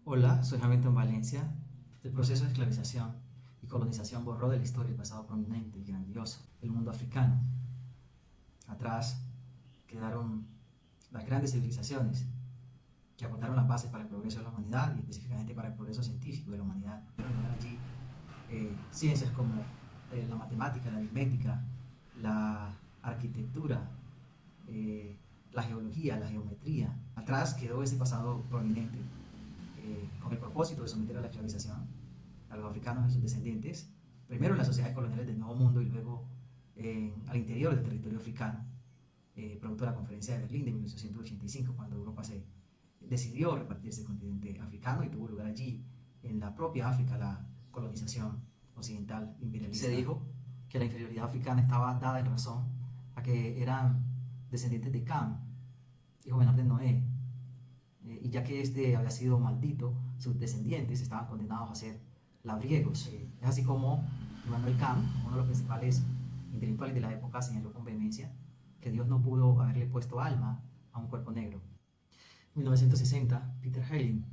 Hola, soy Hamilton Valencia. El proceso de esclavización y colonización borró de la historia el pasado prominente y grandioso del mundo africano. Atrás quedaron las grandes civilizaciones que aportaron las bases para el progreso de la humanidad y específicamente para el progreso científico de la humanidad. Allí ciencias como la matemática, la aritmética, la arquitectura, eh, la geología, la geometría. Atrás quedó ese pasado prominente con el propósito de someter a la esclavización a los africanos y sus descendientes, primero en las sociedades coloniales del Nuevo Mundo y luego al interior del territorio africano, producto de la Conferencia de Berlín de 1885, cuando Europa se decidió repartirse el continente africano y tuvo lugar allí, en la propia África, la colonización occidental imperialista. Se dijo que la inferioridad africana estaba dada en razón a que eran descendientes de Cam, hijo menor de Noé, y ya que este había sido maldito, sus descendientes estaban condenados a ser labriegos. Es así como Immanuel Kant, uno de los principales intelectuales de la época, señaló con vehemencia que Dios no pudo haberle puesto alma a un cuerpo negro. En 1960, Peter Heyling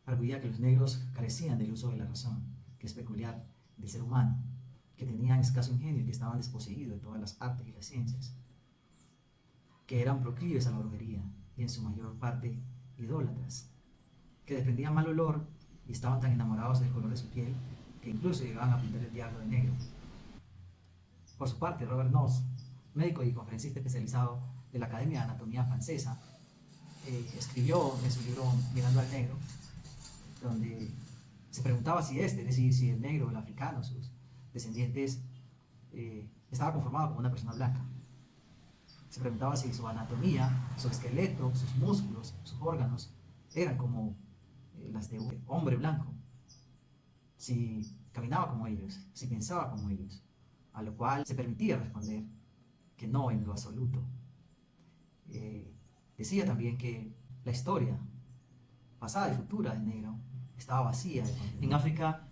arguía que los negros carecían del uso de la razón, que es peculiar del ser humano, que tenían escaso ingenio y que estaban desposeídos de todas las artes y las ciencias, que eran proclives a la brujería y en su mayor parte idólatras, que desprendían mal olor y estaban tan enamorados del color de su piel que incluso llegaban a pintar el diablo de negro. Por su parte, Robert Noss, médico y conferencista especializado de la Academia de Anatomía Francesa, escribió en su libro Mirando al Negro, donde se preguntaba si es decir, si el negro, el africano, sus descendientes, estaba conformado como una persona blanca. Se preguntaba si su anatomía, su esqueleto, sus músculos, sus órganos eran como las de un hombre blanco, si caminaba como ellos, si pensaba como ellos, a lo cual se permitía responder que no en lo absoluto. Eh, Decía también que la historia pasada y futura del negro estaba vacía de contenido. En África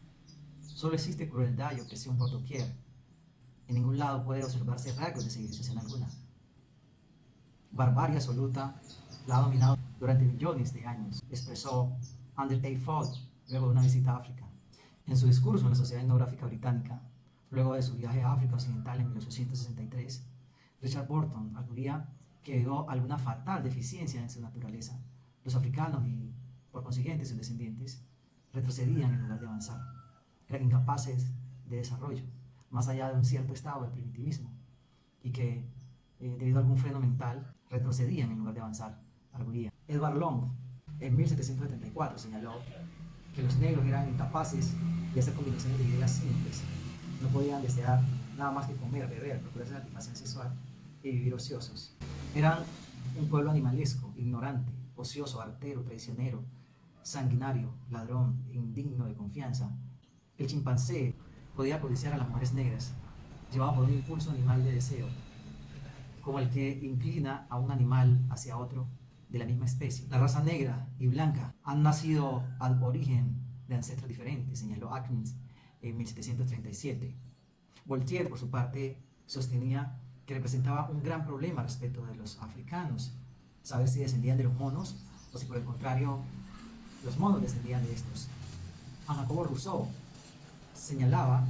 solo existe crueldad y opresión por doquier. En ningún lado puede observarse rasgos de civilización alguna. Barbarie absoluta la ha dominado durante millones de años, expresó Andrew A. Ford luego de una visita a África. En su discurso en la Sociedad Etnográfica Británica, luego de su viaje a África Occidental en 1863, Richard Burton arguía que vio alguna fatal deficiencia en su naturaleza. Los africanos y, por consiguiente, sus descendientes, retrocedían en lugar de avanzar. Eran incapaces de desarrollo, más allá de un cierto estado de primitivismo, y que, debido a algún freno mental, retrocedían en lugar de avanzar, arguía. Edward Long, en 1774, señaló que los negros eran incapaces de hacer combinaciones de ideas simples. No podían desear nada más que comer, beber, procurar satisfacción sexual y vivir ociosos. Eran un pueblo animalesco, ignorante, ocioso, artero, traicionero, sanguinario, ladrón, indigno de confianza. El chimpancé podía codiciar a las mujeres negras, llevado por un impulso animal de deseo, como el que inclina a un animal hacia otro de la misma especie. La raza negra y blanca han nacido al origen de ancestros diferentes, señaló Atkins en 1737. Voltaire, por su parte, sostenía que representaba un gran problema respecto de los africanos, saber si descendían de los monos o si por el contrario los monos descendían de estos. Jean-Jacob Rousseau señalaba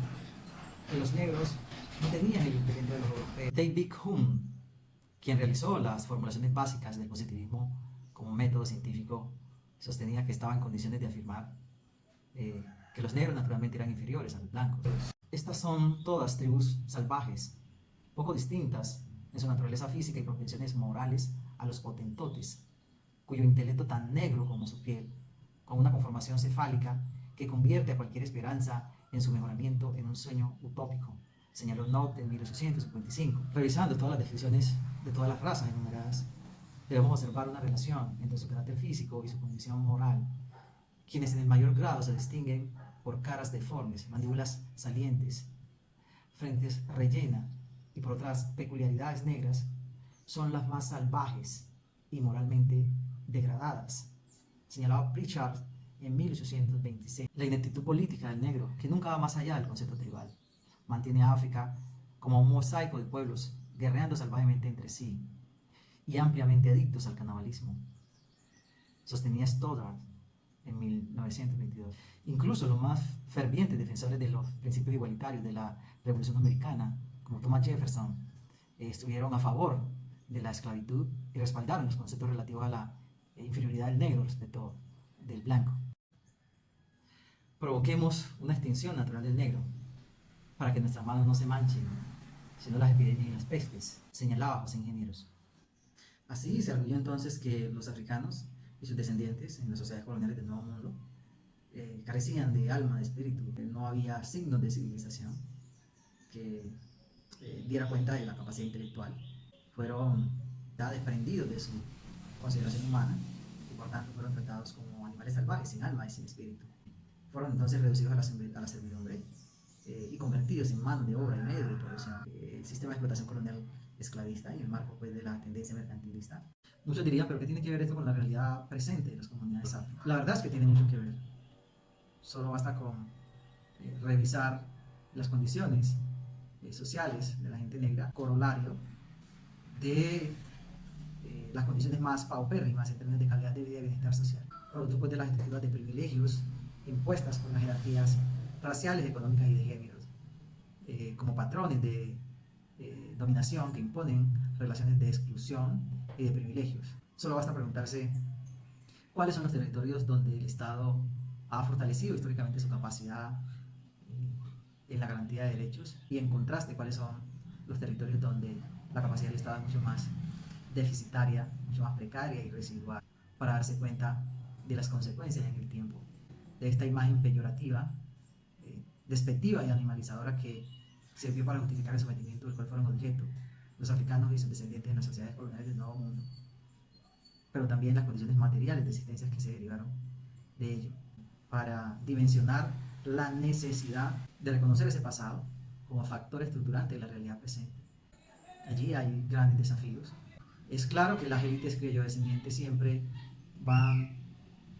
que los negros no tenían el intelecto de los europeos. David Hume, quien realizó las formulaciones básicas del positivismo como método científico, sostenía que estaba en condiciones de afirmar que los negros naturalmente eran inferiores a los blancos. Estas son todas tribus salvajes, poco distintas en su naturaleza física y propensiones morales a los hotentotes, cuyo intelecto tan negro como su piel, con una conformación cefálica que convierte a cualquier esperanza en su mejoramiento en un sueño utópico, señaló Knott en 1855. Revisando todas las descripciones de todas las razas enumeradas, debemos observar una relación entre su carácter físico y su condición moral, quienes en el mayor grado se distinguen por caras deformes, mandíbulas salientes, frentes rellenas y por otras peculiaridades negras, son las más salvajes y moralmente degradadas, señalaba Pritchard en 1826. La ineptitud política del negro, que nunca va más allá del concepto tribal, mantiene a África como un mosaico de pueblos guerreando salvajemente entre sí y ampliamente adictos al canibalismo. Sostenía Stoddard en 1922. Incluso los más fervientes defensores de los principios igualitarios de la Revolución Americana, como Thomas Jefferson, estuvieron a favor de la esclavitud y respaldaron los conceptos relativos a la inferioridad del negro respecto del blanco. Provoquemos una extinción natural del negro para que nuestras manos no se manchen, sino las epidemias y las pestes, señalaba José Ingenieros. Así se arguyó entonces que los africanos y sus descendientes en las sociedades coloniales del Nuevo Mundo carecían de alma, de espíritu, no había signos de civilización que diera cuenta de la capacidad intelectual, fueron ya desprendidos de su consideración humana y por tanto fueron tratados como animales salvajes, sin alma y sin espíritu. Fueron entonces reducidos a la servidumbre y convertidos en mano de obra y medio de producción. El sistema de explotación colonial esclavista y el marco pues, de la tendencia mercantilista. Muchos dirían, pero ¿qué tiene que ver esto con la realidad presente de las comunidades africanas? La verdad es que tiene mucho que ver. Solo basta con revisar las condiciones sociales de la gente negra, corolario de las condiciones más paupérrimas en términos de calidad de vida y bienestar social, producto pues, de las estructuras de privilegios impuestas por las jerarquías raciales, económicas y de géneros, como patrones de dominación que imponen relaciones de exclusión y de privilegios. Solo basta preguntarse cuáles son los territorios donde el Estado ha fortalecido históricamente su capacidad en la garantía de derechos y en contraste cuáles son los territorios donde la capacidad del Estado es mucho más deficitaria, mucho más precaria y residual, para darse cuenta de las consecuencias en el tiempo de esta imagen peyorativa, despectiva y animalizadora que sirvió para justificar el sometimiento del cual fueron objeto los africanos y sus descendientes en las sociedades coloniales del Nuevo Mundo, pero también las condiciones materiales de existencia que se derivaron de ello, para dimensionar la necesidad de reconocer ese pasado como factor estructurante de la realidad presente. Allí hay grandes desafíos. Es claro que las élites criollo-descendientes siempre van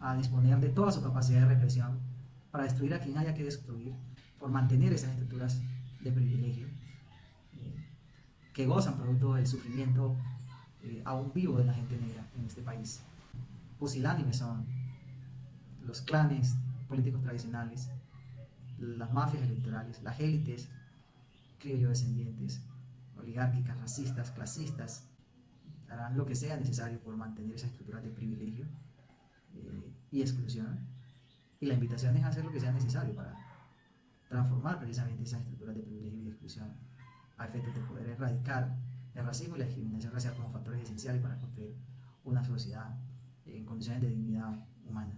a disponer de toda su capacidad de represión para destruir a quien haya que destruir, por mantener esas estructuras de privilegio que gozan producto del sufrimiento aún vivo de la gente negra en este país. Pusilánimes son los clanes políticos tradicionales, las mafias electorales, las élites criollo-descendientes, oligárquicas, racistas, clasistas, harán lo que sea necesario por mantener esa estructura de privilegio y exclusión. Y la invitación es a hacer lo que sea necesario para transformar precisamente esas estructuras de privilegio y de exclusión a efectos de poder erradicar el racismo y la discriminación racial como factores esenciales para construir una sociedad en condiciones de dignidad humana.